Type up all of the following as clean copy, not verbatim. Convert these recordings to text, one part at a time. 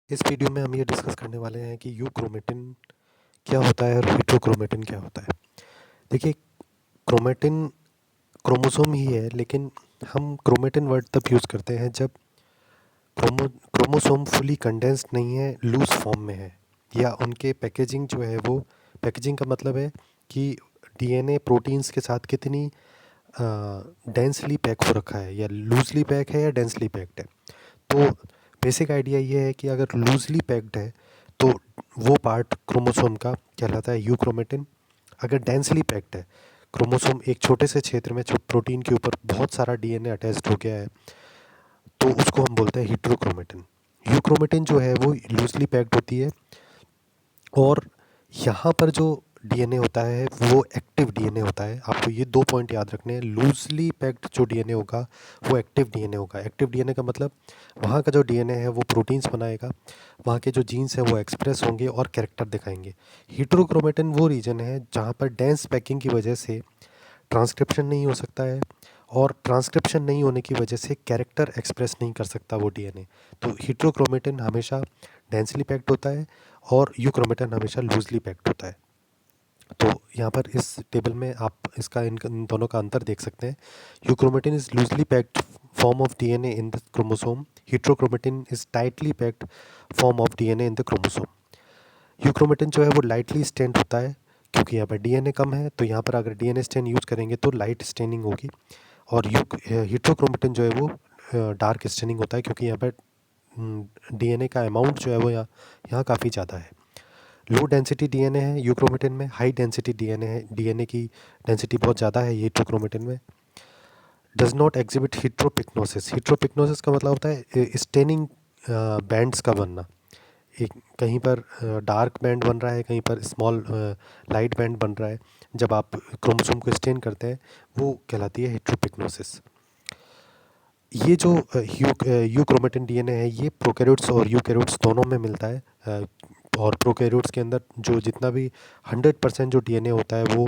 इस वीडियो में हम ये डिस्कस करने वाले हैं कि यूक्रोमेटिन क्या होता है और हेट्रोक्रोमेटिन क्या होता है। देखिए, क्रोमेटिन क्रोमोसोम ही है, लेकिन हम क्रोमेटिन वर्ड तब यूज़ करते हैं जब क्रोमोसोम फुली कंडेंस्ड नहीं है, लूज फॉर्म में है, या उनके पैकेजिंग जो है वो पैकेजिंग का मतलब है कि डीएनए प्रोटीन्स के साथ कितनी डेंसली पैक हो रखा है, या लूजली पैक है या डेंसली पैक्ड है। तो बेसिक आइडिया ये है कि अगर लूजली पैक्ड है तो वो पार्ट क्रोमोसोम का कहलाता है यूक्रोमेटिन। अगर डेंसली पैक्ड है, क्रोमोसोम एक छोटे से क्षेत्र में प्रोटीन के ऊपर बहुत सारा डीएनए अटैच्ड हो गया है, तो उसको हम बोलते हैं हीट्रोक्रोमेटिन। यूक्रोमेटिन जो है वो लूजली पैक्ड होती है, और यहाँ पर जो डीएनए होता है वो एक्टिव डीएनए होता है। आपको ये 2 पॉइंट याद रखने हैं। लूजली पैक्ड जो डीएनए होगा वो एक्टिव डीएनए होगा। एक्टिव डीएनए का मतलब वहाँ का जो डीएनए है वो प्रोटीन्स बनाएगा, वहाँ के जो जीन्स हैं वो एक्सप्रेस होंगे और कैरेक्टर दिखाएंगे। हीट्रोक्रोमेटिन वो रीजन है जहाँ पर डेंस पैकिंग की वजह से ट्रांसक्रिप्शन नहीं हो सकता है, और ट्रांसक्रिप्शन नहीं होने की वजह से कैरेक्टर एक्सप्रेस नहीं कर सकता वो डीएनए। तो हीट्रोक्रोमेटिन हमेशा डेंसली पैक्ड होता है और यूक्रोमेटिन हमेशा लूजली पैक्ड होता है। तो यहाँ पर इस टेबल में आप इसका इन दोनों का अंतर देख सकते हैं। Euchromatin is loosely packed form of DNA in the chromosome. Heterochromatin is tightly packed form of DNA in the chromosome. Euchromatin जो है वो लाइटली स्टेन्ड होता है, क्योंकि यहाँ पर डीएनए कम है, तो यहाँ पर अगर डीएनए स्टेन यूज़ करेंगे तो लाइट स्टेनिंग होगी। और हीट्रोक्रोमेटिन जो है वो डार्क स्टेनिंग होता है, क्योंकि यहाँ पर डीएनए का अमाउंट जो है वो यहाँ काफ़ी ज़्यादा है। लो डेंसिटी डीएनए है यूक्रोमेटिन में, हाई डेंसिटी डीएनए है, डीएनए की डेंसिटी बहुत ज़्यादा है हीट्रोक्रोमेटिन में। Does not exhibit heteropycnosis. Heteropycnosis का मतलब होता है स्टेनिंग बैंड्स का बनना। एक कहीं पर डार्क बैंड बन रहा है, कहीं पर स्मॉल लाइट बैंड बन रहा है। जब आप क्रोमोसोम को स्टेन करते हैं वो कहलाती है हीट्रोपिक्नोसिस। ये जो यूक्रोमेटिन डीएनए है ये प्रोकैरियोट्स और यूकैरियोट्स दोनों में मिलता है। और प्रोकैरियोट्स के अंदर जो जितना भी 100% जो डीएनए होता है वो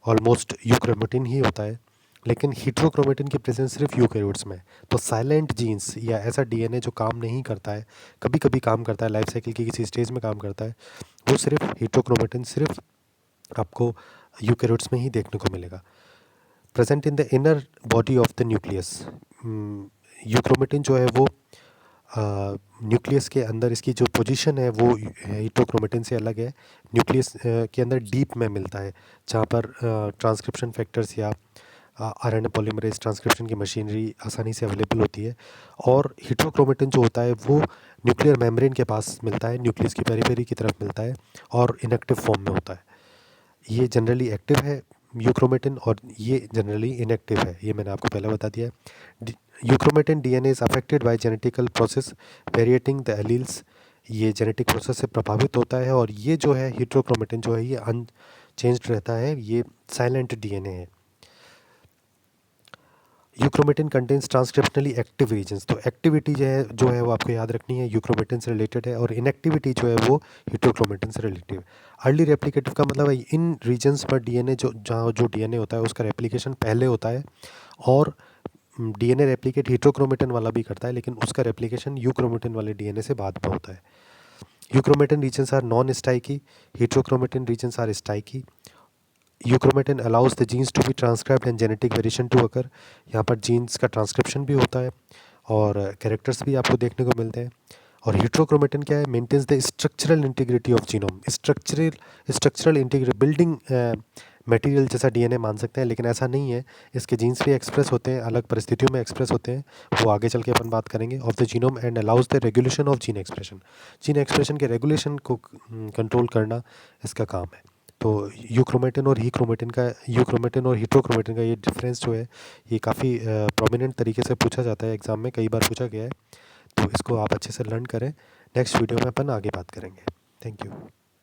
ऑलमोस्ट यूक्रोमेटिन ही होता है, लेकिन हीट्रोक्रोमेटिन की प्रेजेंस सिर्फ यूकैरियोट्स में है। तो साइलेंट जीन्स या ऐसा डीएनए जो काम नहीं करता है, कभी कभी काम करता है, लाइफ साइकिल की किसी स्टेज में काम करता है, वो सिर्फ हीट्रोक्रोमेटिन सिर्फ आपको यूकैरियोट्स में ही देखने को मिलेगा। Present in the inner body of the nucleus. Euchromatin जो है वो न्यूक्लियस के अंदर इसकी जो पोजीशन है वो हीट्रोक्रोमेटिन से अलग है। न्यूक्लियस के अंदर डीप में मिलता है, जहाँ पर ट्रांसक्रिप्शन फैक्टर्स या आरएनए पॉलीमरेज ट्रांसक्रिप्शन की मशीनरी आसानी से अवेलेबल होती है। और हीट्रोक्रोमेटिन जो होता है वो न्यूक्लियर मेम्ब्रेन के पास मिलता है, न्यूक्लियस की पेरीफेरी की तरफ मिलता है, और इनएक्टिव फॉर्म में होता है। ये जनरली एक्टिव है यूक्रोमेटिन, और ये जनरली इनएक्टिव है, ये मैंने आपको पहले बता दिया है। Euchromatin DNA is affected by genetical process variating the alleles. ये जेनेटिक प्रोसेस से प्रभावित होता है, और ये जो है हीट्रोक्रोमेटिन जो है ये अनचेंज्ड रहता है, ये साइलेंट डीएनए है। Euchromatin contains transcriptionally active regions. तो एक्टिविटी जो है वो आपको याद रखनी है, यूक्रोमेटिन से रिलेटेड है, और इनएक्टिविटी जो है वो हीट्रोक्रोमेटिन से रिलेटेड है। अर्ली रेप्लिकेटिव का मतलब है इन रीजन्स पर डीएनए जो जहाँ जो डीएनए होता है उसका रेप्लिकेशन पहले होता है, और डीएनए रेप्लिकेट हीट्रोक्रोमेटिन वाला भी करता है, लेकिन उसका रेप्लिकेशन यूक्रोमेटिन वाले डीएनए से बाद में होता है। Euchromatin regions are non sticky, heterochromatin regions are sticky. Euchromatin allows the genes to be transcribed and genetic variation to occur. यहाँ पर जीन्स का ट्रांसक्रिप्शन भी होता है और कैरेक्टर्स भी आपको देखने को मिलते हैं। और हीट्रोक्रोमेटिन क्या है, maintains the structural integrity of genome. Structural integrity building material जैसा डीएनए मान सकते हैं, लेकिन ऐसा नहीं है। इसके जीन्स भी एक्सप्रेस होते हैं, अलग परिस्थितियों में एक्सप्रेस होते हैं, वो आगे चल के अपन बात करेंगे। Of the genome and allows the regulation of gene expression. Gene expression के रेगुलेशन को कंट्रोल करना इसका काम है। तो यूक्रोमेटिन और यूक्रोमेटिन और हीट्रोक्रोमेटिन का ये डिफरेंस जो है ये काफ़ी प्रोमिनेंट तरीके से पूछा जाता है, एग्ज़ाम में कई बार पूछा गया है। तो इसको आप अच्छे से लर्न करें। नेक्स्ट वीडियो में अपन आगे बात करेंगे। Thank you.